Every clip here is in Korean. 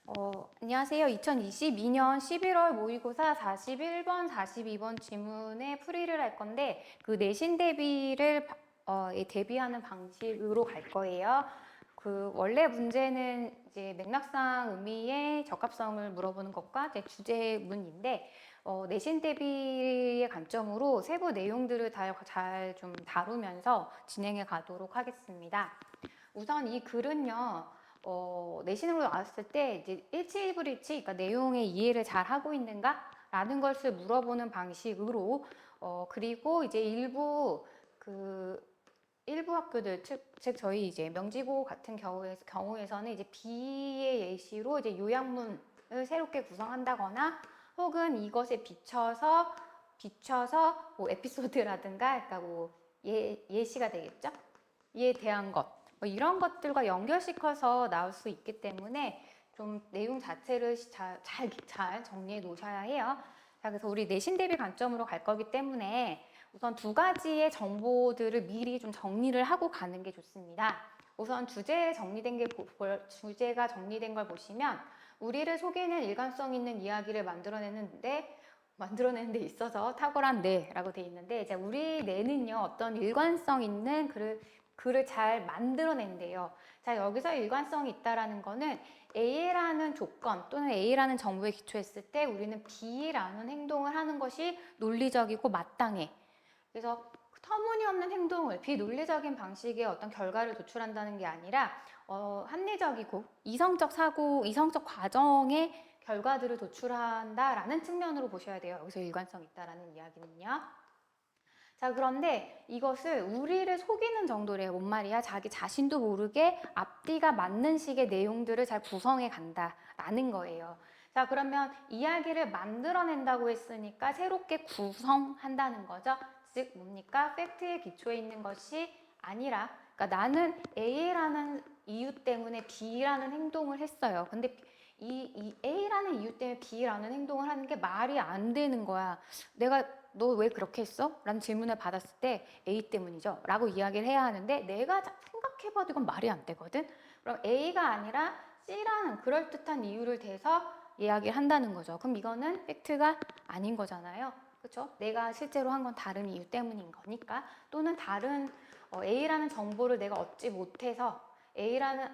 안녕하세요. 2022년 11월 모의고사 41번, 42번 지문에 풀이를 할 건데 그 내신 대비를 대비하는 방식으로 갈 거예요. 그 원래 문제는 이제 맥락상 의미의 적합성을 물어보는 것과 이제 주제문인데 내신 대비의 관점으로 세부 내용들을 잘 좀 다루면서 진행해 가도록 하겠습니다. 우선 이 글은요. 내신으로 나왔을 때 이제 일치일불일치, 그러니까 내용의 이해를 잘 하고 있는가라는 것을 물어보는 방식으로 그리고 이제 일부 학교들 즉 저희 이제 명지고 같은 경우에서는 이제 비의 예시로 이제 요약문을 새롭게 구성한다거나 혹은 이것에 비춰서 뭐 에피소드라든가 그러니까 뭐 예시가 되겠죠? 이에 대한 것 뭐 이런 것들과 연결시켜서 나올 수 있기 때문에 좀 내용 자체를 잘 정리해 놓으셔야 해요. 자, 그래서 우리 내신 대비 관점으로 갈 거기 때문에 우선 두 가지의 정보들을 미리 좀 정리를 하고 가는 게 좋습니다. 우선 주제가 정리된 걸 보시면 우리를 속이는 일관성 있는 이야기를 만들어내는 데 있어서 탁월한 뇌라고 되어 있는데 이제 우리 뇌는요 어떤 일관성 있는 글을 잘 만들어낸대요. 자, 여기서 일관성이 있다라는 거는 A라는 조건 또는 A라는 정보에 기초했을 때 우리는 B라는 행동을 하는 것이 논리적이고 마땅해. 그래서 터무니없는 행동을 비논리적인 방식의 어떤 결과를 도출한다는 게 아니라 합리적이고 이성적 과정의 결과들을 도출한다라는 측면으로 보셔야 돼요. 여기서 일관성 있다라는 이야기는요. 자, 그런데 이것을 우리를 속이는 정도래요. 뭔 말이야? 자기 자신도 모르게 앞뒤가 맞는 식의 내용들을 잘 구성해 간다라는 거예요. 자, 그러면 이야기를 만들어낸다고 했으니까 새롭게 구성한다는 거죠. 즉, 뭡니까? 팩트에 기초해 있는 것이 아니라, 그러니까 나는 A라는 이유 때문에 B라는 행동을 했어요. 근데 이 A라는 이유 때문에 B라는 행동을 하는 게 말이 안 되는 거야. 너 왜 그렇게 했어? 라는 질문을 받았을 때 A 때문이죠 라고 이야기를 해야 하는데 내가 생각해봐도 이건 말이 안 되거든. 그럼 A가 아니라 C라는 그럴듯한 이유를 대서 이야기를 한다는 거죠. 그럼 이거는 팩트가 아닌 거잖아요. 그렇죠? 내가 실제로 한 건 다른 이유 때문인 거니까. 또는 다른 A라는 정보를 내가 얻지 못해서 C라는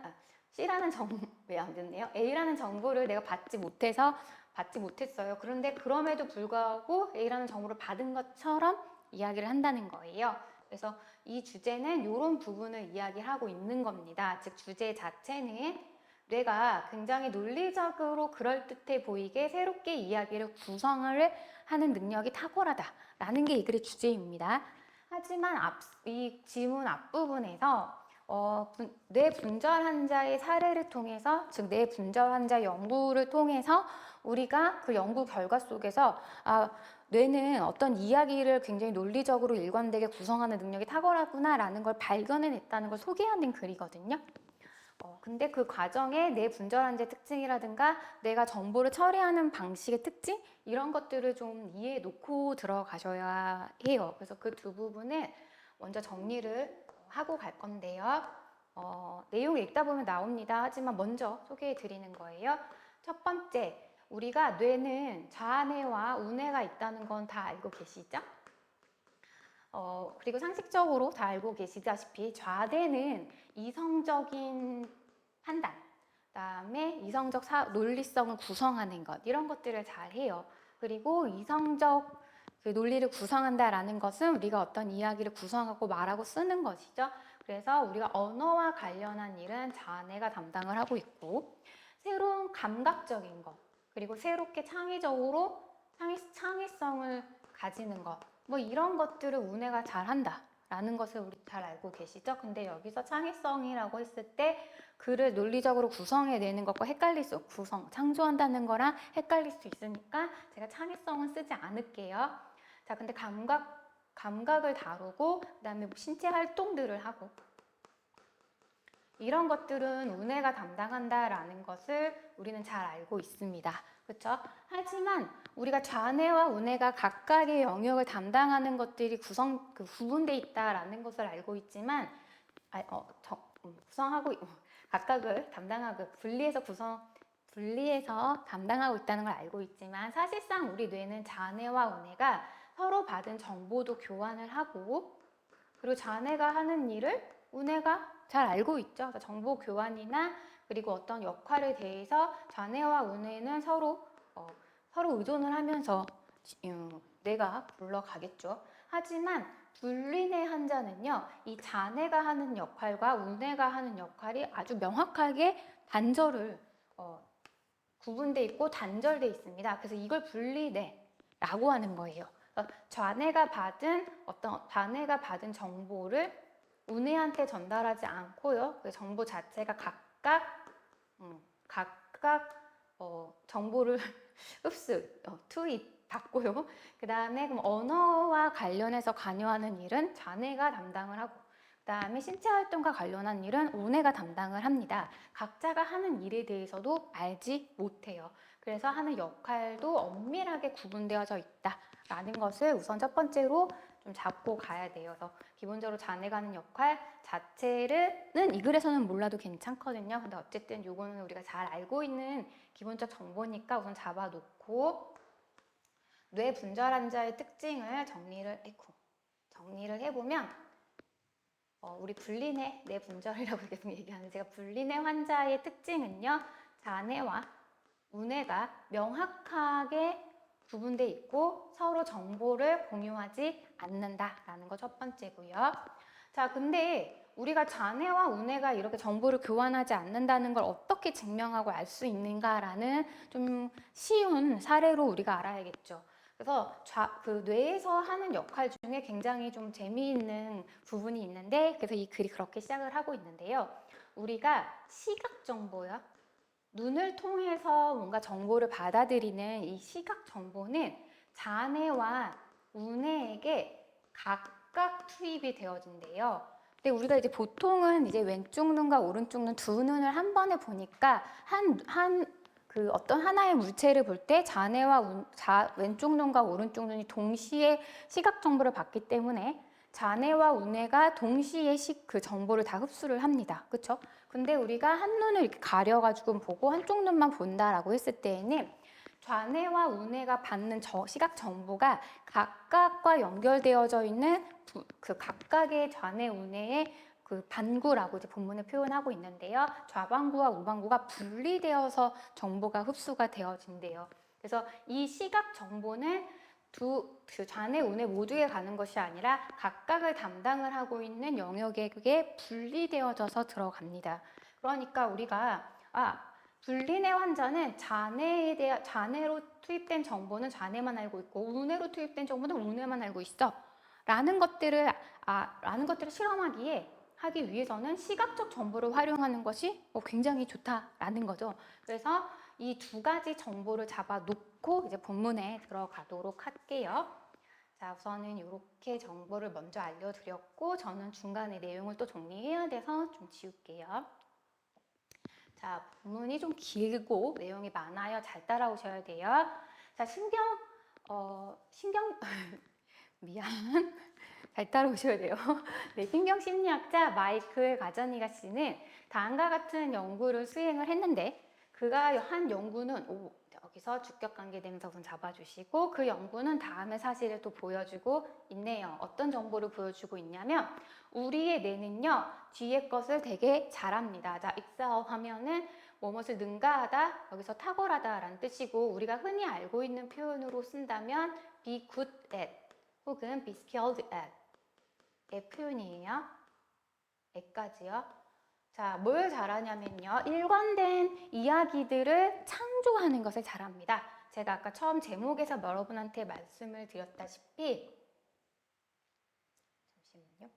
왜 안 됐네요? A라는 정보를 내가 받지 못했어요. 그런데 그럼에도 불구하고 A라는 정보를 받은 것처럼 이야기를 한다는 거예요. 그래서 이 주제는 이런 부분을 이야기하고 있는 겁니다. 즉 주제 자체는 뇌가 굉장히 논리적으로 그럴듯해 보이게 새롭게 이야기를 구성을 하는 능력이 탁월하다라는 게 이 글의 주제입니다. 하지만 이 지문 앞부분에서 뇌 분절 환자의 사례를 통해서 즉 뇌 분절 환자 연구를 통해서 우리가 그 연구 결과 속에서 뇌는 어떤 이야기를 굉장히 논리적으로 일관되게 구성하는 능력이 탁월하구나라는 걸 발견해냈다는 걸 소개하는 글이거든요. 근데 그 과정에 뇌 분절 환자의 특징이라든가 내가 정보를 처리하는 방식의 특징 이런 것들을 좀 이해해 놓고 들어가셔야 해요. 그래서 그 두 부분을 먼저 정리를 하고 갈 건데요. 내용 읽다 보면 나옵니다. 하지만 먼저 소개해 드리는 거예요. 첫 번째, 우리가 뇌는 좌뇌와 우뇌가 있다는 건 다 알고 계시죠? 그리고 상식적으로 다 알고 계시다시피 좌뇌는 이성적인 판단, 그다음에 이성적 논리성을 구성하는 것 이런 것들을 잘 해요. 그리고 이성적 그 논리를 구성한다라는 것은 우리가 어떤 이야기를 구성하고 말하고 쓰는 것이죠. 그래서 우리가 언어와 관련한 일은 자아내가 담당을 하고 있고 새로운 감각적인 것 그리고 새롭게 창의성을 가지는 것 뭐 이런 것들을 우뇌가 잘한다 라는 것을 우리 잘 알고 계시죠? 근데 여기서 창의성이라고 했을 때 글을 논리적으로 구성해내는 것과 창조한다는 거랑 헷갈릴 수 있으니까 제가 창의성은 쓰지 않을게요. 자, 근데 감각을 다루고 그다음에 신체 활동들을 하고 이런 것들은 우뇌가 담당한다라는 것을 우리는 잘 알고 있습니다. 그렇죠? 하지만 우리가 좌뇌와 우뇌가 각각의 영역을 담당하는 것들이 구분돼 있다라는 것을 알고 있지만 각각을 담당하고 분리해서 분리해서 담당하고 있다는 걸 알고 있지만 사실상 우리 뇌는 자네와 우네가 서로 받은 정보도 교환을 하고 그리고 자네가 하는 일을 우네가 잘 알고 있죠. 정보 교환이나 그리고 어떤 역할에 대해서 자네와 우네는 서로 의존을 하면서 뇌가 굴러가겠죠. 하지만 분리뇌 환자는요, 이 자네가 하는 역할과 우네가 하는 역할이 아주 명확하게 구분돼 있고 단절돼 있습니다. 그래서 이걸 분리뇌라고 하는 거예요. 자네가 받은 정보를 우네한테 전달하지 않고요. 그 정보 자체가 각각 정보를 투입받고요. 그 다음에 그럼 언어와 관련해서 관여하는 일은 자네가 담당을 하고 그 다음에 신체 활동과 관련한 일은 우네가 담당을 합니다. 각자가 하는 일에 대해서도 알지 못해요. 그래서 하는 역할도 엄밀하게 구분되어져 있다라는 것을 우선 첫 번째로 좀 잡고 가야 돼요. 그래서 기본적으로 자네가 하는 역할 자체는 이 글에서는 몰라도 괜찮거든요. 근데 어쨌든 요거는 우리가 잘 알고 있는 기본적 정보니까 우선 잡아놓고 뇌 분절 환자의 특징을 정리를 해보면 우리 분리뇌 뇌 분절이라고 계속 얘기하는 제가 분리뇌 환자의 특징은요. 자네와 우네가 명확하게 구분돼 있고 서로 정보를 공유하지 않는다라는 거 첫 번째고요. 자, 근데 우리가 자네와 우네가 이렇게 정보를 교환하지 않는다는 걸 어떻게 증명하고 알 수 있는가라는 좀 쉬운 사례로 우리가 알아야겠죠. 그래서 그 뇌에서 하는 역할 중에 굉장히 좀 재미있는 부분이 있는데 그래서 이 글이 그렇게 시작을 하고 있는데요. 우리가 시각 정보요. 눈을 통해서 뭔가 정보를 받아들이는 이 시각 정보는 자네와 우네에게 각각 투입이 되어진대요. 근데 우리가 이제 보통은 이제 왼쪽 눈과 오른쪽 눈 두 눈을 한 번에 보니까 그 어떤 하나의 물체를 볼 때 자네와 왼쪽 눈과 오른쪽 눈이 동시에 시각 정보를 받기 때문에 자네와 우네가 동시에 그 정보를 다 흡수를 합니다. 그렇죠? 근데 우리가 한 눈을 이렇게 가려가지고 보고 한쪽 눈만 본다라고 했을 때에는 좌뇌와 우뇌가 받는 시각 정보가 각각과 연결되어져 있는 그 각각의 좌뇌, 우뇌의 그 반구라고 이제 본문에 표현하고 있는데요. 좌반구와 우반구가 분리되어서 정보가 흡수가 되어진대요. 그래서 이 시각 정보는 그 좌뇌, 우뇌 모두에 가는 것이 아니라 각각을 담당을 하고 있는 영역에 분리되어져서 들어갑니다. 그러니까 우리가 분리뇌 환자는 자뇌로 투입된 정보는 자뇌만 알고 있고 우뇌로 투입된 정보는 우뇌만 알고 있어. 라는 것들을 하기 위해서는 시각적 정보를 활용하는 것이 굉장히 좋다라는 거죠. 그래서 이 두 가지 정보를 잡아놓고 이제 본문에 들어가도록 할게요. 자, 우선은 이렇게 정보를 먼저 알려드렸고 저는 중간에 내용을 또 정리해야 돼서 좀 지울게요. 자, 본문이 좀 길고 내용이 많아요. 잘 따라오셔야 돼요. 자, 미안. 잘 따라오셔야 돼요. 네, 신경심리학자 마이클 가자니가 씨는 다음과 같은 연구를 수행을 했는데 그가 한 연구는 여기서 주격관계대명사 우선 잡아주시고 그 연구는 다음의 사실을 또 보여주고 있네요. 어떤 정보를 보여주고 있냐면 우리의 뇌는요 뒤에 것을 되게 잘합니다. 자, excel 하면은 무엇을 능가하다, 여기서 탁월하다 라는 뜻이고 우리가 흔히 알고 있는 표현으로 쓴다면 be good at 혹은 be skilled at 의 표현이에요. 애까지요. 자, 뭘 잘하냐면요. 일관된 이야기들을 창조하는 것을 잘합니다. 제가 아까 처음 제목에서 여러분한테 말씀을 드렸다시피 잠시만요.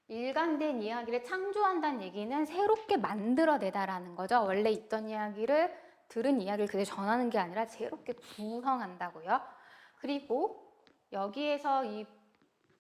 일관된 이야기를 창조한다는 얘기는 새롭게 만들어내다라는 거죠. 원래 있던 이야기를 들은 이야기를 그대로 전하는 게 아니라 새롭게 구성한다고요. 그리고 여기에서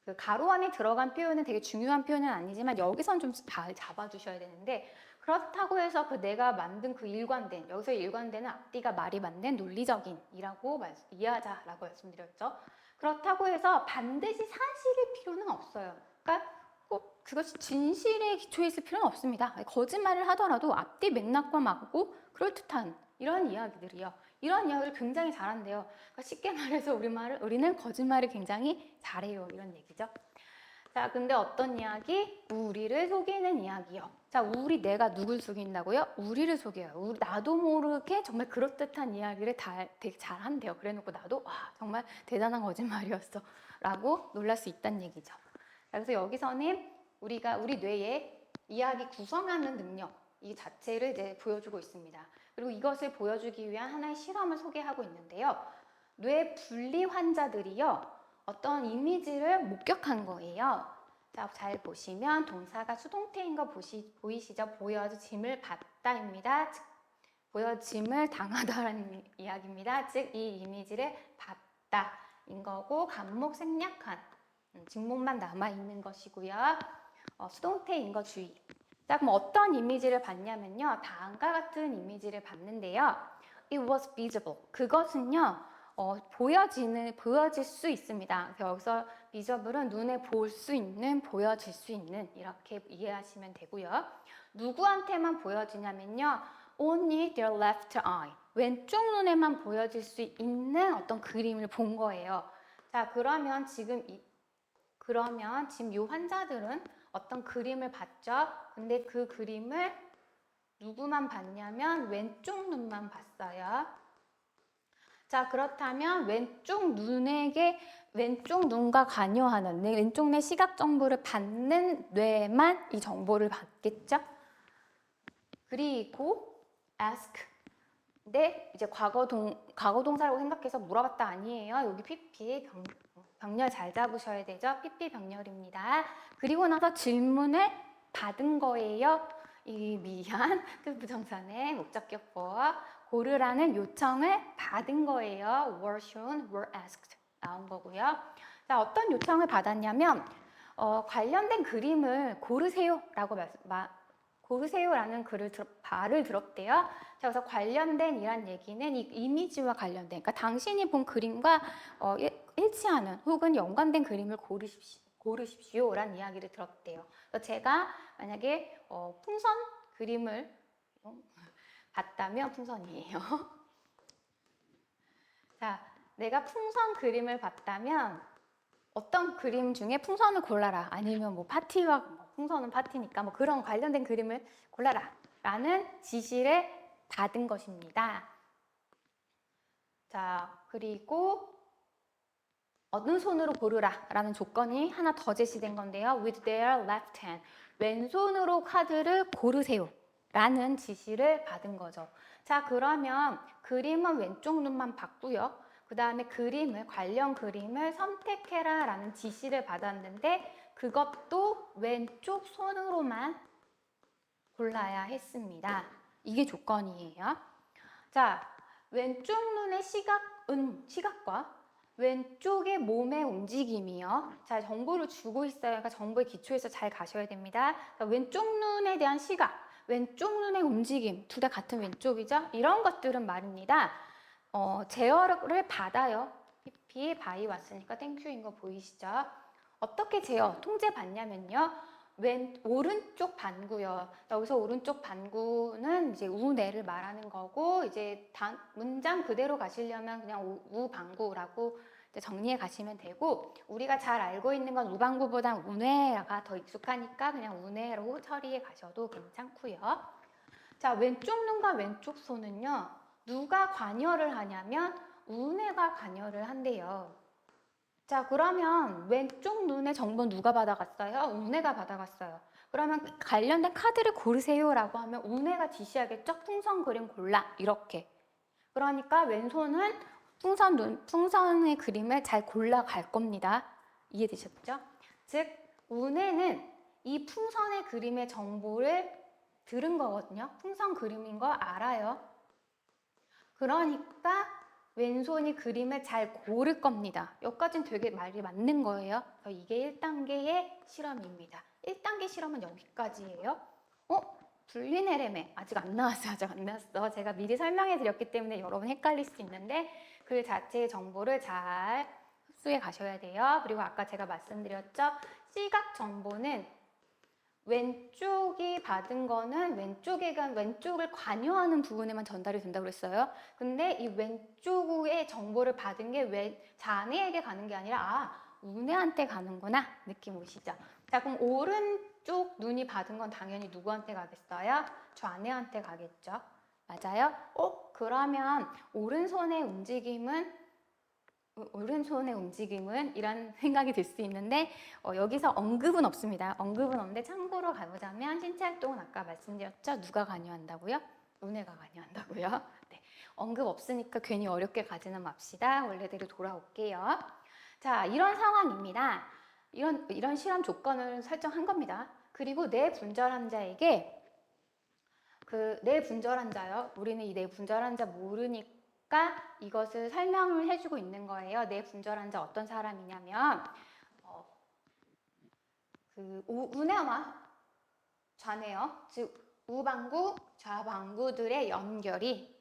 그 가로 안에 들어간 표현은 되게 중요한 표현은 아니지만 여기선 좀 잘 잡아주셔야 되는데 그렇다고 해서 그 내가 만든 그 일관된 여기서 일관된은 앞뒤가 말이 맞는 논리적인 이라고 이해하자라고 말씀드렸죠. 그렇다고 해서 반드시 사실일 필요는 없어요. 그러니까 꼭 그것이 진실에 기초해 있을 필요는 없습니다. 거짓말을 하더라도 앞뒤 맥락과 맞고 그럴듯한 이런 이야기들이요. 이런 이야기를 굉장히 잘한대요. 그러니까 쉽게 말해서 우리는 거짓말을 굉장히 잘해요. 이런 얘기죠. 자, 근데 어떤 이야기? 우리를 속이는 이야기요. 자, 내가 누굴 속인다고요? 우리를 속여요. 나도 모르게 정말 그럴듯한 이야기를 되게 잘한대요. 그래 놓고 나도, 와, 정말 대단한 거짓말이었어. 라고 놀랄 수 있다는 얘기죠. 그래서 여기서는 우리 뇌에 이야기 구성하는 능력, 이 자체를 이제 보여주고 있습니다. 그리고 이것을 보여주기 위한 하나의 실험을 소개하고 있는데요. 뇌 분리 환자들이요. 어떤 이미지를 목격한 거예요. 자, 잘 보시면 동사가 수동태인 거 보이시죠? 보여짐을 봤다입니다. 즉, 보여짐을 당하다라는 이야기입니다. 즉, 이 이미지를 봤다인 거고 감목 생략한 직목만 남아있는 것이고요. 수동태인 거 주의. 자, 그럼 어떤 이미지를 봤냐면요. 다음과 같은 이미지를 봤는데요. It was visible. 그것은요. 보여질 수 있습니다. 그래서 여기서 visible은 눈에 볼 수 있는, 보여질 수 있는 이렇게 이해하시면 되고요. 누구한테만 보여지냐면요. Only their left eye. 왼쪽 눈에만 보여질 수 있는 어떤 그림을 본 거예요. 자, 그러면 지금 이 환자들은 어떤 그림을 봤죠? 근데 그 그림을 누구만 봤냐면 왼쪽 눈만 봤어요. 자, 그렇다면 왼쪽 눈과 관여하는 왼쪽 내 시각 정보를 받는 뇌만 이 정보를 받겠죠? 그리고 ask. 근데 이제 과거 동사라고 생각해서 물어봤다 아니에요. 여기 PP 병렬 잘 잡으셔야 되죠. PP 병렬입니다. 그리고 나서 질문을 받은 거예요. 이 미안 그 부정사의 목적격보어 고르라는 요청을 받은 거예요. were shown, were asked 나온 거고요. 자, 어떤 요청을 받았냐면 관련된 그림을 고르세요라고 고르세요라는 말을 들었대요. 자, 그래서 관련된 이란 얘기는 이 이미지와 관련된, 그러니까 당신이 본 그림과 일치하는 혹은 연관된 그림을 고르십시오라는 이야기를 들었대요. 그래서 제가 만약에 풍선 그림을 봤다면 풍선이에요. 자, 내가 풍선 그림을 봤다면 어떤 그림 중에 풍선을 골라라. 아니면 뭐 파티와 풍선은 파티니까 뭐 그런 관련된 그림을 골라라. 라는 지시를 받은 것입니다. 자, 그리고 어느 손으로 고르라 라는 조건이 하나 더 제시된 건데요. With their left hand. 왼손으로 카드를 고르세요. 라는 지시를 받은 거죠. 자, 그러면 그림은 왼쪽 눈만 봤고요. 그 다음에 관련 그림을 선택해라 라는 지시를 받았는데 그것도 왼쪽 손으로만 골라야 했습니다. 이게 조건이에요. 자, 왼쪽 눈의 시각과 왼쪽의 몸의 움직임이요. 자, 정보를 주고 있어요. 그러니까 정보에 기초해서 잘 가셔야 됩니다. 그러니까 왼쪽 눈에 대한 시각, 왼쪽 눈의 움직임, 둘 다 같은 왼쪽이죠. 이런 것들은 말입니다. 제어를 받아요. PP 바이 왔으니까 땡큐인 거 보이시죠? 어떻게 통제 받냐면요. 오른쪽 반구요. 여기서 오른쪽 반구는 이제 우내를 말하는 거고, 이제 문장 그대로 가시려면 그냥 우반구라고 정리해 가시면 되고, 우리가 잘 알고 있는 건 우반구보단 우내가 더 익숙하니까 그냥 우내로 처리해 가셔도 괜찮고요. 자, 왼쪽 눈과 왼쪽 손은요. 누가 관여를 하냐면 우내가 관여를 한대요. 자, 그러면 왼쪽 눈의 정보는 누가 받아갔어요? 우내가 받아갔어요. 그러면 관련된 카드를 고르세요라고 하면 우내가 지시하겠죠? 풍선 그림 골라 이렇게. 그러니까 왼손은 풍선의 그림을 잘 골라갈 겁니다. 이해되셨죠? 즉 우내는 이 풍선의 그림의 정보를 들은 거거든요. 풍선 그림인 거 알아요. 그러니까 왼손이 그림을 잘 고를 겁니다. 여기까지는 되게 말이 맞는 거예요. 이게 1단계의 실험입니다. 1단계 실험은 여기까지예요. 분리네레메 아직 안 나왔어. 제가 미리 설명해 드렸기 때문에 여러분 헷갈릴 수 있는데 그 자체의 정보를 잘 흡수해 가셔야 돼요. 그리고 아까 제가 말씀드렸죠. 시각 정보는 왼쪽이 받은 거는 왼쪽을 관여하는 부분에만 전달이 된다고 그랬어요. 근데 이 왼쪽의 정보를 받은 게 왜 자네에게 가는 게 아니라 우네한테 가는구나 느낌 오시죠? 자, 그럼 오른쪽 눈이 받은 건 당연히 누구한테 가겠어요? 좌뇌한테 가겠죠. 맞아요? 그러면 오른손의 움직임은 이런 생각이 들 수 있는데 여기서 언급은 없습니다. 언급은 없는데 참고로 가보자면 신체 활동은 아까 말씀드렸죠? 누가 관여한다고요? 우뇌가 관여한다고요? 네, 언급 없으니까 괜히 어렵게 가지는 맙시다. 원래대로 돌아올게요. 자, 이런 상황입니다. 이런 실험 조건을 설정한 겁니다. 그리고 뇌분절한 자에게 뇌분절한 자요. 우리는 이 뇌분절한 자 모르니까 이것을 설명을 해주고 있는 거예요. 뇌분절한 자 어떤 사람이냐면 우뇌와 좌뇌요. 즉 우방구, 좌방구들의 연결이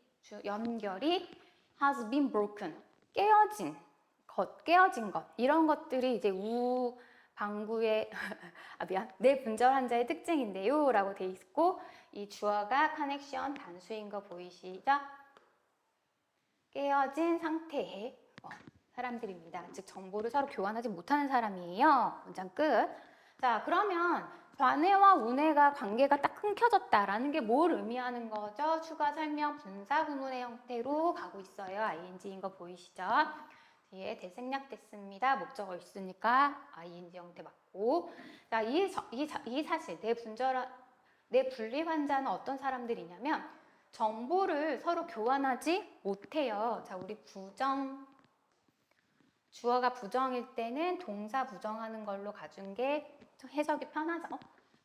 has been broken. 깨어진 것 이런 것들이 이제 우방구의 뇌분절 환자의 특징인데요 라고 돼 있고 이 주어가 커넥션 단수인 거 보이시죠? 깨어진 상태의 사람들입니다. 즉 정보를 서로 교환하지 못하는 사람이에요. 문장 끝. 자, 그러면 좌뇌와 우뇌가 관계가 딱 끊겨졌다라는 게 뭘 의미하는 거죠? 추가 설명 분사 구문의 형태로 가고 있어요. ing인 거 보이시죠? 뒤에 대생략됐습니다. 목적어 있으니까 ing 형태 맞고. 자, 이 사실 뇌 분리 환자는 어떤 사람들이냐면 정보를 서로 교환하지 못해요. 자, 우리 주어가 부정일 때는 동사 부정하는 걸로 가준 게 해석이 편하죠.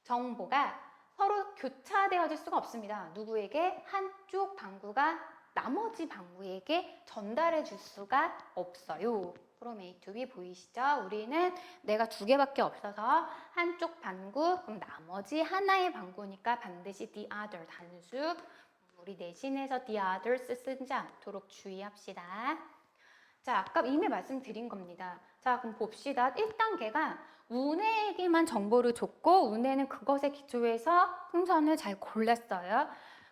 정보가 서로 교차되어질 수가 없습니다. 누구에게? 한쪽 방구가 나머지 방구에게 전달해 줄 수가 없어요. 그럼 A to B 보이시죠? 우리는 내가 두 개밖에 없어서 한쪽 방구, 그럼 나머지 하나의 방구니까 반드시 the other 단수. 우리 내신에서 the others 쓰지 않도록 주의합시다. 자, 아까 이미 말씀드린 겁니다. 자, 그럼 봅시다. 1단계가 우뇌에게만 정보를 줬고 우뇌는 그것에 기초해서 풍선을 잘 골랐어요.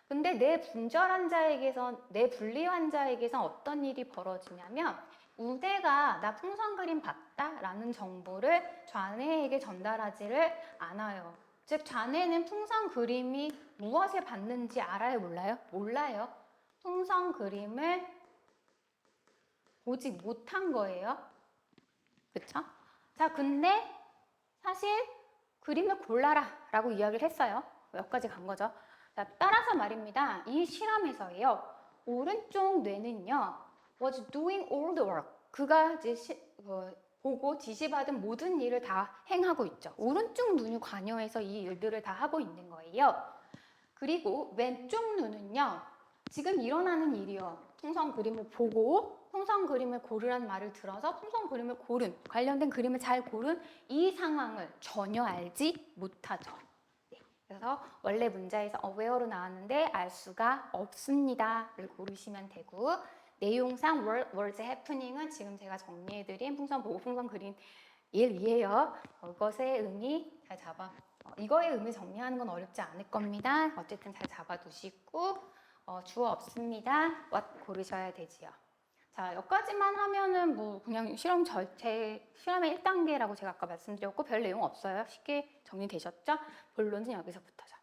근데 뇌 분리 환자에게서 어떤 일이 벌어지냐면 우뇌가 나 풍선 그림 봤다라는 정보를 좌뇌에게 전달하지를 않아요. 즉 좌뇌는 풍선 그림이 무엇을 봤는지 알아요? 몰라요? 몰라요. 풍선 그림을 보지 못한 거예요. 그쵸? 자, 근데 사실 그림을 골라라 라고 이야기를 했어요. 여기까지 간 거죠. 자, 따라서 말입니다. 이 실험에서요. 오른쪽 뇌는요. was doing all the work. 그가 이제 보고 지시받은 모든 일을 다 행하고 있죠. 오른쪽 눈이 관여해서 이 일들을 다 하고 있는 거예요. 그리고 왼쪽 눈은요. 지금 일어나는 일이요. 풍선 그림을 보고 풍선 그림을 고르라는 말을 들어서 풍선 그림을 관련된 그림을 잘 고른 이 상황을 전혀 알지 못하죠. 네. 그래서 원래 문자에서 aware로 나왔는데 알 수가 없습니다를 고르시면 되고 내용상 was happening은 지금 제가 정리해드린 풍선 보고 풍선 그린 일이에요. 이것의 의미 잘 이거의 의미 정리하는 건 어렵지 않을 겁니다. 어쨌든 잘 잡아두시고 주어 없습니다. what 고르셔야 되지요. 자, 여기까지만 하면은 뭐 그냥 실험의 1단계라고 제가 아까 말씀드렸고 별 내용 없어요. 쉽게 정리되셨죠? 본론은 여기서부터죠.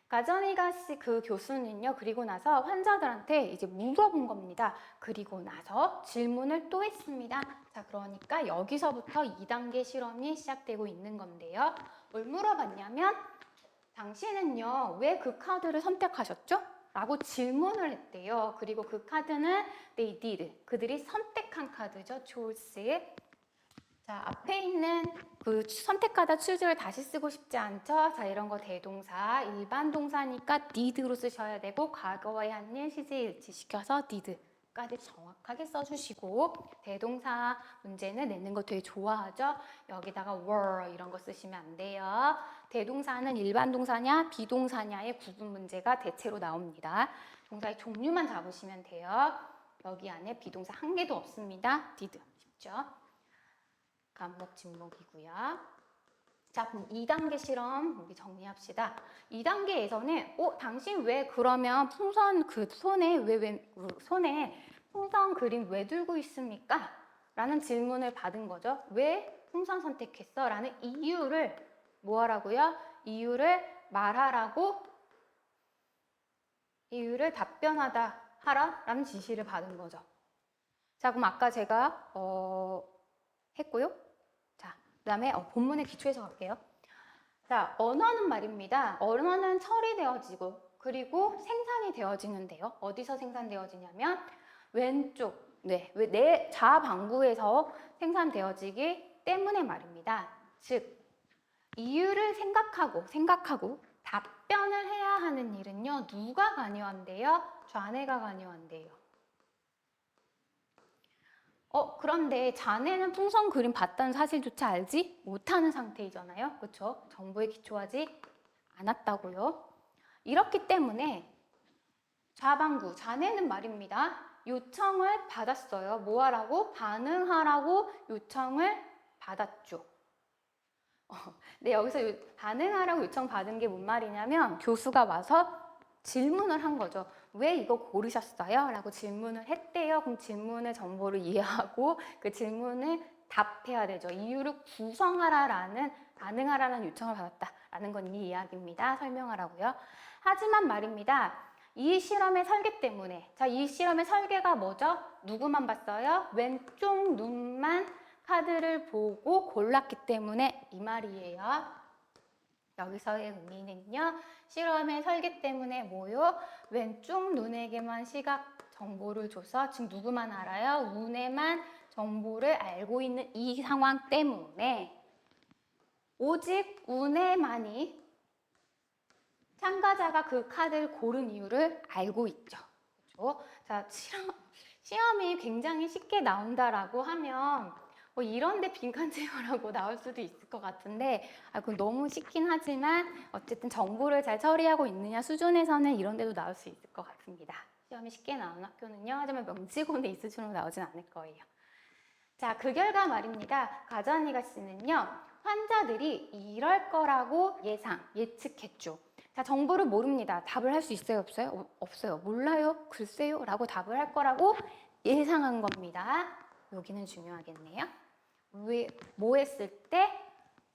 가전이가 씨 그 교수는요. 그리고 나서 환자들한테 이제 물어본 겁니다. 그리고 나서 질문을 또 했습니다. 자, 그러니까 여기서부터 2단계 실험이 시작되고 있는 건데요. 뭘 물어봤냐면 당신은요. 왜 그 카드를 선택하셨죠? 라고 질문을 했대요. 그리고 그 카드는 they did. 그들이 선택한 카드죠. chose. 자, 앞에 있는 그 선택하다 choose를 다시 쓰고 싶지 않죠? 자, 이런 거 대동사. 일반 동사니까 did로 쓰셔야 되고 과거의 한 일 시제 일치시켜서 did까지 정확하게 써주시고 대동사 문제는 내는 거 되게 좋아하죠? 여기다가 were 이런 거 쓰시면 안 돼요. 대동사는 일반 동사냐 비동사냐의 구분 문제가 대체로 나옵니다. 동사의 종류만 잡으시면 돼요. 여기 안에 비동사 한 개도 없습니다. did 쉽죠? 간목 진목이고요. 자, 그럼 2단계 실험 우리 정리합시다. 2단계에서는 당신 왜 그러면 풍선 그 손에 풍선 그림 왜 들고 있습니까? 라는 질문을 받은 거죠. 왜 풍선 선택했어? 라는 이유를 뭐 하라고요? 이유를 말하라고, 이유를 답변하다 하라 라는 지시를 받은 거죠. 자, 그럼 아까 제가 했고요. 자, 그 다음에 본문의 기초에서 갈게요. 자, 언어는 말입니다. 언어는 처리되어지고 그리고 생산이 되어지는데요. 어디서 생산되어지냐면 왼쪽, 내 좌방구에서 생산되어지기 때문에 말입니다. 즉, 이유를 생각하고 답변을 해야 하는 일은요. 누가 관여한대요? 좌뇌가 관여한대요. 그런데 자네는 풍선 그림 봤다는 사실조차 알지 못하는 상태이잖아요. 그렇죠? 정보에 기초하지 않았다고요. 이렇기 때문에 좌방구, 자네는 말입니다. 요청을 받았어요. 뭐 하라고? 반응하라고 요청을 받았죠. 네, 여기서 반응하라고 요청받은 게 뭔 말이냐면 교수가 와서 질문을 한 거죠. 왜 이거 고르셨어요? 라고 질문을 했대요. 그럼 질문의 정보를 이해하고 그 질문을 답해야 되죠. 이유를 반응하라라는 요청을 받았다라는 건 이 이야기입니다. 설명하라고요. 하지만 말입니다. 이 실험의 설계 때문에, 자, 이 실험의 설계가 뭐죠? 누구만 봤어요? 왼쪽 눈만 카드를 보고 골랐기 때문에 이 말이에요. 여기서의 의미는요. 실험의 설계 때문에 뭐요? 왼쪽 눈에게만 시각 정보를 줘서 지금 누구만 알아요? 눈에만 정보를 알고 있는 이 상황 때문에 오직 눈에만이 참가자가 그 카드를 고른 이유를 알고 있죠. 그렇죠? 자, 시험이 굉장히 쉽게 나온다라고 하면 이런데 빈칸 채우라고 나올 수도 있을 것 같은데 그건 너무 쉽긴 하지만 어쨌든 정보를 잘 처리하고 있느냐 수준에서는 이런 데도 나올 수 있을 것 같습니다. 시험이 쉽게 나오는 학교는요. 하지만 명시고는 이 수준으로 나오진 않을 거예요. 자, 그 결과 말입니다. 가자니가 씨는요. 환자들이 이럴 거라고 예측했죠. 자, 정보를 모릅니다. 답을 할 수 있어요? 없어요? 없어요. 몰라요? 글쎄요? 라고 답을 할 거라고 예상한 겁니다. 여기는 중요하겠네요. 뭐 했을 때?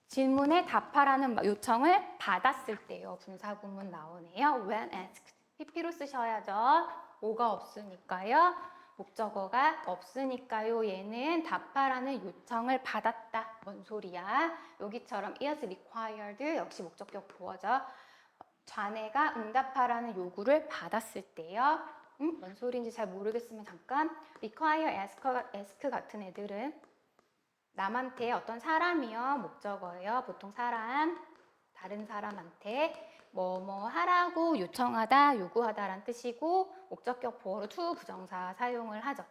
질문에 답하라는 요청을 받았을 때요. 분사구문 나오네요. When asked. PP로 쓰셔야죠. 뭐가 없으니까요. 목적어가 없으니까요. 얘는 답하라는 요청을 받았다. 뭔 소리야? 여기처럼 is required 역시 목적격 보어죠. 자네가 응답하라는 요구를 받았을 때요. 뭔 소리인지 잘 모르겠으면 잠깐 require, ask 같은 애들은 남한테 어떤 사람이요. 목적어예요. 보통 사람, 다른 사람한테 뭐 하라고 요청하다, 요구하다라는 뜻이고 목적격 보어로 to 부정사 사용을 하죠.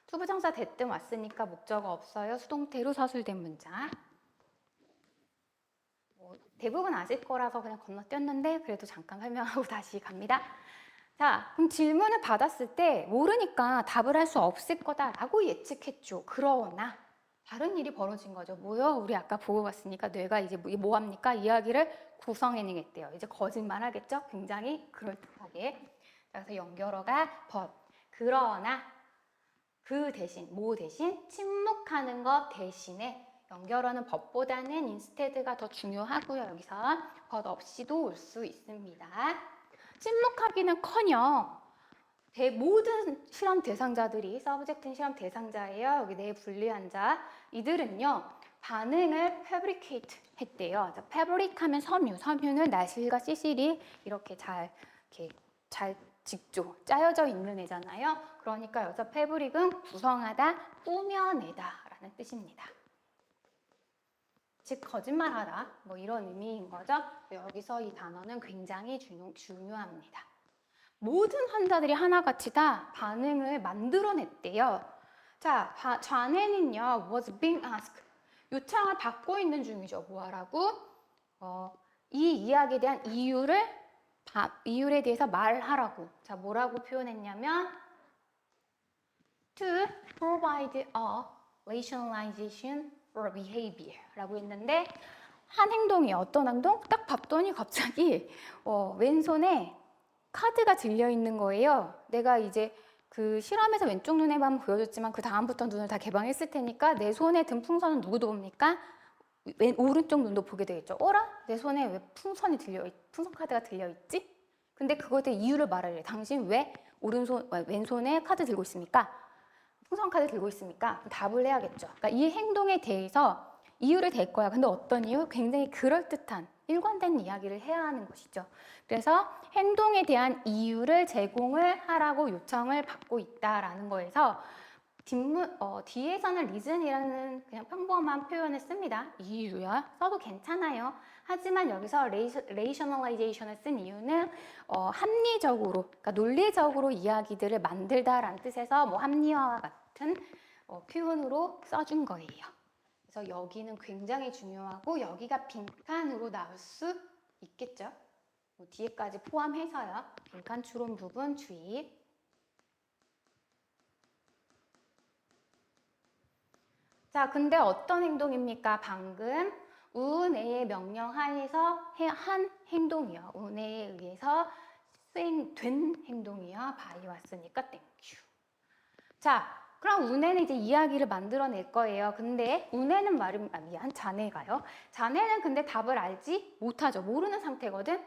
to 부정사 대뜸 왔으니까 목적어 없어요. 수동태로 서술된 문장. 대부분 아실 거라서 그냥 건너뛰었는데 그래도 잠깐 설명하고 다시 갑니다. 자, 그럼 질문을 받았을 때 모르니까 답을 할 수 없을 거다라고 예측했죠. 그러나 다른 일이 벌어진 거죠. 뭐요? 우리 아까 보고 봤으니까 뇌가 이제 뭐 합니까? 이야기를 구성해내겠대요. 이제 거짓말 하겠죠? 굉장히 그럴듯하게. 그래서 연결어가 but. 그러나 그 대신, 뭐 대신? 침묵하는 것 대신에 연결어는 법보다는 instead가 더 중요하고요. 여기서 but 없이도 올 수 있습니다. 침묵하기는커녕 모든 실험 대상자들이 서브젝트는 실험 대상자예요. 여기 네 분리한 자. 이들은요. 반응을 fabricate 했대요. fabric 하면 섬유는 나실과 시실이 이렇게 잘 직조, 짜여져 있는 애잖아요. 그러니까 여기서 fabric은 구성하다, 꾸며내다 라는 뜻입니다. 즉 거짓말하다 뭐 이런 의미인 거죠. 여기서 이 단어는 굉장히 중요합니다. 모든 환자들이 하나같이 다 반응을 만들어냈대요. 자, 좌뇌는요, was being asked. 요청을 받고 있는 중이죠. 뭐 하라고? 이 이야기에 대한 이유에 대해서 말하라고. 자, 뭐라고 표현했냐면 to provide a rationalization for behavior 라고 했는데 한 행동이 어떤 행동? 딱 봤더니 갑자기 왼손에 카드가 들려 있는 거예요. 내가 이제 그 실험에서 왼쪽 눈에만 보여줬지만 그 다음부터 눈을 다 개방했을 테니까 내 손에 든 풍선은 누구도 봅니까? 오른쪽 눈도 보게 되겠죠. 어라? 내 손에 왜 풍선 카드가 들려 있지? 근데 그거에 대해 이유를 말하래. 당신 왜 왼손에 카드 들고 있습니까? 풍선 카드 들고 있습니까? 답을 해야겠죠. 그러니까 이 행동에 대해서 이유를 댈 거야. 근데 어떤 이유? 굉장히 그럴듯한 일관된 이야기를 해야 하는 것이죠. 그래서 행동에 대한 이유를 제공을 하라고 요청을 받고 있다라는 거에서 뒤에서는 reason이라는 그냥 평범한 표현을 씁니다. 이유야 써도 괜찮아요. 하지만 여기서 rationalization을 쓴 이유는 합리적으로, 그러니까 논리적으로 이야기들을 만들다라는 뜻에서 뭐 합리화와 같은 표현으로 써준 거예요. 그래서 여기는 굉장히 중요하고 여기가 빈칸으로 나올 수 있겠죠. 뭐 뒤에까지 포함해서요. 빈칸 추론 부분 주의. 자, 근데 어떤 행동입니까? 방금 우은혜의 명령 하에서 한 행동이요. 우은혜에 의해서 수행된 행동이요. 바이 왔으니까 땡큐. 자, 그럼 우은혜는 이제 이야기를 만들어낼 거예요. 근데 우은혜는 자네가요. 자네는 근데 답을 알지 못하죠. 모르는 상태거든.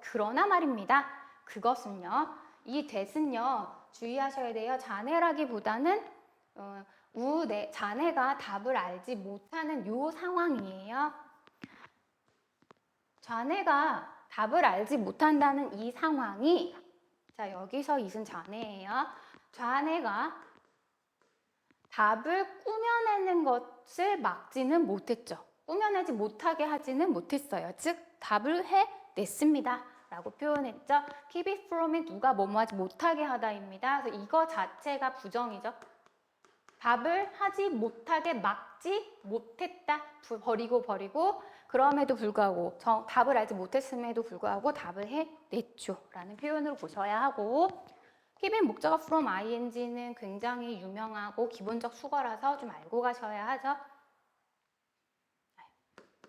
그러나 말입니다. 그것은요. 이 that은요. 주의하셔야 돼요. 자네라기보다는 자네가 답을 알지 못하는 요 상황이에요. 자네가 답을 알지 못한다는 이 상황이, 자, 여기서 이은 자네예요. 자네가 답을 꾸며내는 것을 막지는 못했죠. 꾸며내지 못하게 하지는 못했어요. 즉, 답을 해냈습니다. 라고 표현했죠. keep it from이 누가 뭐뭐 하지 못하게 하다입니다. 그래서 이거 자체가 부정이죠. 답을 하지 못하게 막지 못했다. 버리고 그럼에도 불구하고 답을 알지 못했음에도 불구하고 답을 해냈죠. 라는 표현으로 보셔야 하고 keep의 목적어 from ing는 굉장히 유명하고 기본적 수거라서 좀 알고 가셔야 하죠.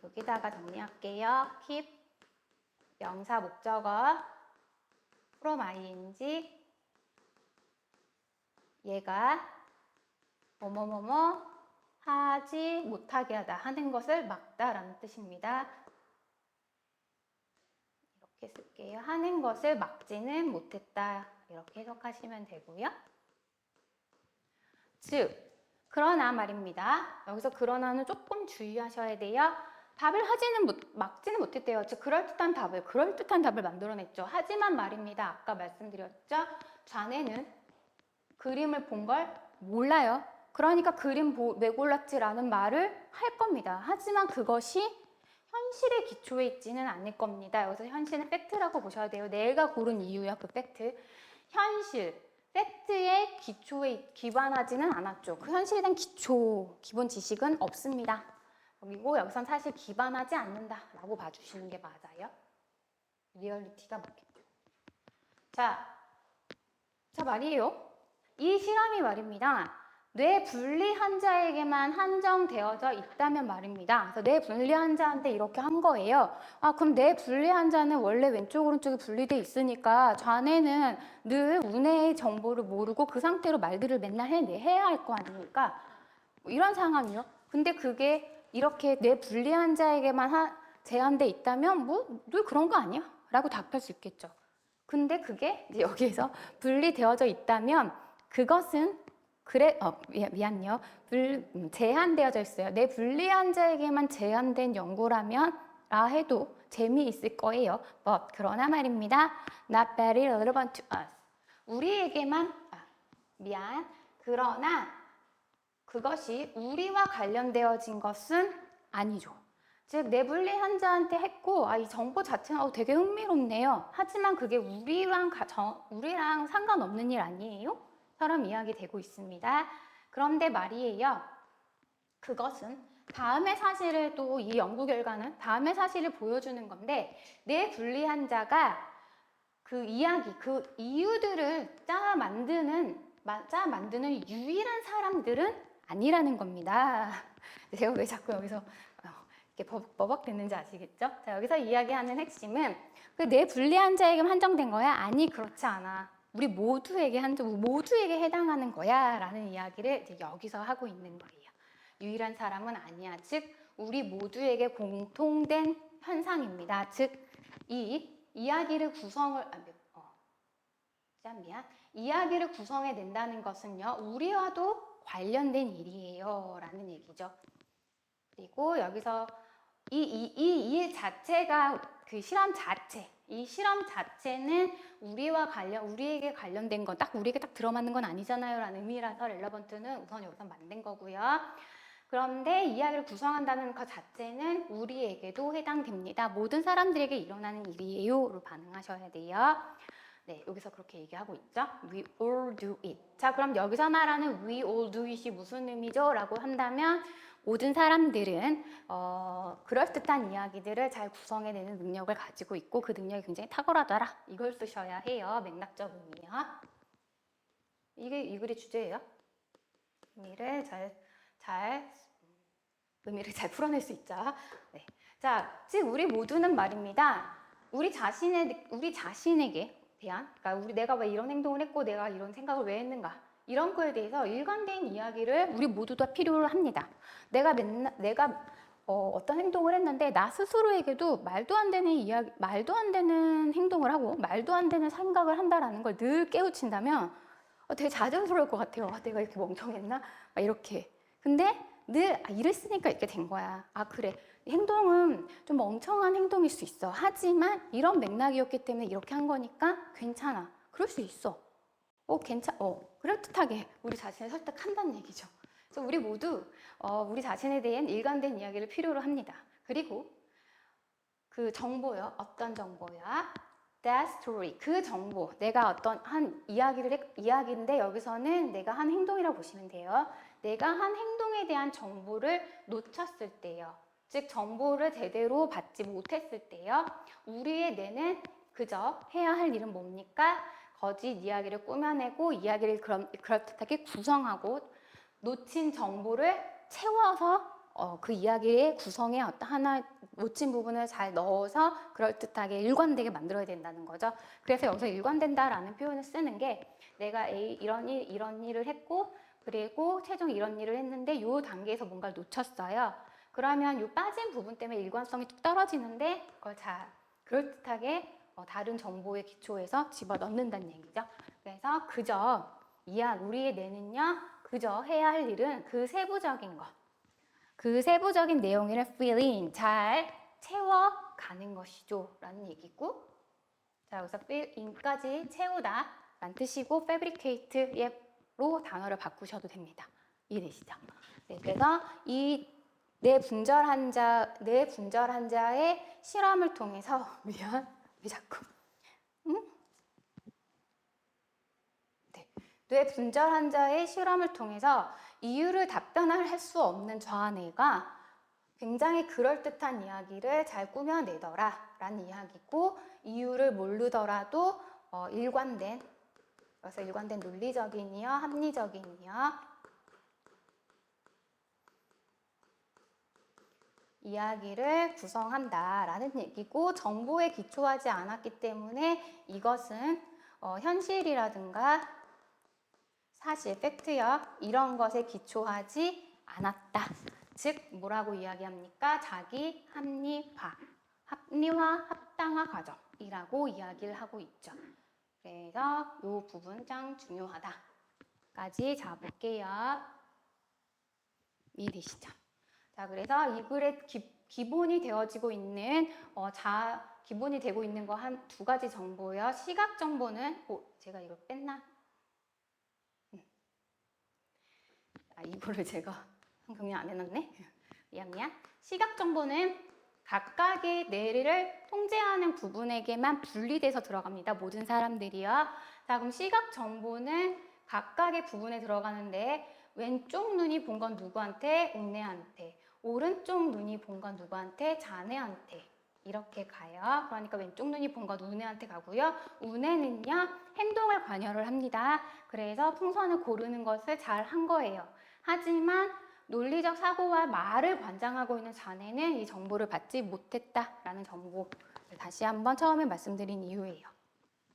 여기다가 정리할게요. keep 명사 목적어 from ing 얘가 뭐뭐뭐뭐 하지 못하게 하다 하는 것을 막다라는 뜻입니다. 이렇게 쓸게요. 하는 것을 막지는 못했다. 이렇게 해석하시면 되고요. 즉, 그러나 말입니다. 여기서 그러나는 조금 주의하셔야 돼요. 답을 막지는 못했대요. 즉, 그럴듯한 답을 만들어냈죠. 하지만 말입니다. 아까 말씀드렸죠. 자네는 그림을 본 걸 몰라요. 그러니까 그림 왜 골랐지라는 말을 할 겁니다. 하지만 그것이 현실의 기초에 있지는 않을 겁니다. 여기서 현실은 팩트라고 보셔야 돼요. 내가 고른 이유야, 그 팩트. 현실, 팩트의 기초에 기반하지는 않았죠. 그 현실에 대한 기본 지식은 없습니다. 그리고 여기선 사실 기반하지 않는다라고 봐주시는 게 맞아요. 리얼리티가 맞겠죠. 자 말이에요. 이 실험이 말입니다. 뇌 분리 환자에게만 한정되어져 있다면 말입니다. 그래서 뇌 분리 환자한테 이렇게 한 거예요. 그럼 뇌 분리 환자는 원래 왼쪽 오른쪽이 분리돼 있으니까 자네는 늘 우뇌의 정보를 모르고 그 상태로 말들을 맨날 해야 할 거 아닙니까? 뭐 이런 상황이요. 근데 그게 이렇게 뇌 분리 환자에게만 제한돼 있다면 늘 그런 거 아니야? 라고 답할 수 있겠죠. 근데 그게 이제 여기에서 분리되어져 있다면 그것은 미안요. 제한되어져 있어요. 내 분리 환자에게만 제한된 연구라면 해도 재미있을 거예요. 그러나 말입니다. Not very relevant to us. 우리에게만 그러나 그것이 우리와 관련되어진 것은 아니죠. 즉, 내 분리 환자한테 했고 이 정보 자체는 되게 흥미롭네요. 하지만 그게 우리랑 상관없는 일 아니에요? 처럼 이야기되고 있습니다. 그런데 말이에요. 그것은 다음의 사실을 또 이 연구 결과는 다음의 사실을 보여주는 건데 내 분리 환자가 그 이유들을 만드는 유일한 사람들은 아니라는 겁니다. 제가 왜 자꾸 여기서 이렇게 버벅버벅 됐는지 아시겠죠? 자, 여기서 이야기하는 핵심은 그 내 불리한 자에게만 한정된 거야? 아니, 그렇지 않아. 우리 모두에게 모두에게 해당하는 거야 라는 이야기를 이제 여기서 하고 있는 거예요. 유일한 사람은 아니야. 즉 우리 모두에게 공통된 현상입니다. 즉 이 이야기를 이야기를 구성해낸다는 것은요, 우리와도 관련된 일이에요 라는 얘기죠. 그리고 여기서 이 일 자체가 그 이 실험 자체는 우리에게 관련된 건 우리에게 딱 들어맞는 건 아니잖아요 라는 의미라서 렐러번트는 우선 여기서 만든 거고요. 그런데 이야기를 구성한다는 것 자체는 우리에게도 해당됩니다. 모든 사람들에게 일어나는 일이에요로 반응하셔야 돼요. 네, 여기서 그렇게 얘기하고 있죠. We all do it. 자, 그럼 여기서 말하는 we all do it이 무슨 의미죠? 라고 한다면 모든 사람들은 그럴듯한 이야기들을 잘 구성해내는 능력을 가지고 있고 그 능력이 굉장히 탁월하더라. 이걸 쓰셔야 해요. 맥락적 의미요. 이게 이 글의 주제예요. 의미를 잘 풀어낼 수 있죠. 네. 자, 즉 우리 모두는 말입니다. 우리 자신에게 대한, 그러니까 내가 왜 이런 행동을 했고 내가 이런 생각을 왜 했는가 이런 거에 대해서 일관된 이야기를 우리 모두 다 필요로 합니다. 내가 어떤 행동을 했는데 나 스스로에게도 말도 안 되는 행동을 하고 말도 안 되는 생각을 한다라는 걸 늘 깨우친다면 되게 자연스러울 것 같아요. 내가 이렇게 멍청했나? 막 이렇게. 근데 늘 이랬으니까 이렇게 된 거야. 그래. 행동은 좀 멍청한 행동일 수 있어. 하지만 이런 맥락이었기 때문에 이렇게 한 거니까 괜찮아. 그럴 수 있어. 그럴듯하게 우리 자신을 설득한다는 얘기죠. 그래서 우리 모두 우리 자신에 대한 일관된 이야기를 필요로 합니다. 그리고 그 정보요. 어떤 정보야? That story. 그 정보. 내가 어떤 한 이야기인데 여기서는 내가 한 행동이라고 보시면 돼요. 내가 한 행동에 대한 정보를 놓쳤을 때요. 즉 정보를 제대로 받지 못했을 때요. 우리의 뇌는 그저 해야 할 일은 뭡니까? 거짓 이야기를 꾸며내고 이야기를 그럴듯하게 구성하고 놓친 정보를 채워서 그 이야기의 구성에 하나 놓친 부분을 잘 넣어서 그럴듯하게 일관되게 만들어야 된다는 거죠. 그래서 여기서 일관된다라는 표현을 쓰는 게 내가 이런 일을 했고 그리고 최종 이런 일을 했는데 이 단계에서 뭔가를 놓쳤어요. 그러면 이 빠진 부분 때문에 일관성이 뚝 떨어지는데 그걸 잘 그럴듯하게 다른 정보에 기초해서 집어넣는다는 얘기죠. 그래서 우리의 뇌는요, 그저 해야 할 일은 그 세부적인 내용을 fill in, 잘 채워가는 것이죠 라는 얘기고, 자 여기서 fill in까지 채우다 라는 뜻이고 fabricate로 단어를 바꾸셔도 됩니다. 이해되시죠? 네, 그래서 이 뇌 분절 환자의 실험을 통해서 뇌 분절 환자의 실험을 통해서 이유를 답변할 수 없는 저 아내가 굉장히 그럴듯한 이야기를 잘 꾸며내더라 라는 이야기고, 이유를 모르더라도 일관된 논리적인이요 합리적인이요 이야기를 구성한다 라는 얘기고, 정보에 기초하지 않았기 때문에 이것은 현실이라든가 사실, 팩트요 이런 것에 기초하지 않았다. 즉 뭐라고 이야기합니까? 자기 합리화, 합당화 과정이라고 이야기를 하고 있죠. 그래서 이 부분 짱 중요하다까지 잡을게요. 이해되시죠? 자, 그래서 이 글의 기본이 되어지고 있는 기본이 되고 있는 거 한 두 가지 정보요. 시각 정보는 제가 이걸 뺐나? 이거를 제가 정리 안 해놨네. 미안. 시각 정보는 각각의 뇌를 통제하는 부분에게만 분리돼서 들어갑니다. 모든 사람들이요. 자, 그럼 시각 정보는 각각의 부분에 들어가는데 왼쪽 눈이 본 건 누구한테? 옥내한테. 오른쪽 눈이 본 건 누구한테? 자네한테. 이렇게 가요. 그러니까 왼쪽 눈이 본 건 우뇌한테 가고요. 우뇌는요, 행동을 관여를 합니다. 그래서 풍선을 고르는 것을 잘 한 거예요. 하지만 논리적 사고와 말을 관장하고 있는 자네는 이 정보를 받지 못했다라는 정보를 다시 한번 처음에 말씀드린 이유예요.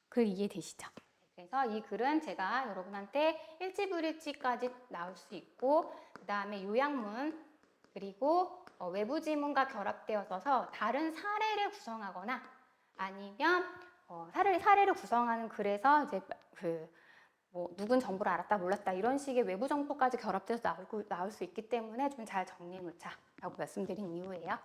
글 이해되시죠? 그래서 이 글은 제가 여러분한테 일지불일지까지 나올 수 있고 그 다음에 요약문 그리고 외부 지문과 결합되어서 다른 사례를 구성하거나 아니면 사례를 구성하는 글에서 이제 누군 정보를 알았다 몰랐다 이런 식의 외부 정보까지 결합돼서 나올 수 있기 때문에 좀 잘 정리해 놓자라고 말씀드린 이유예요.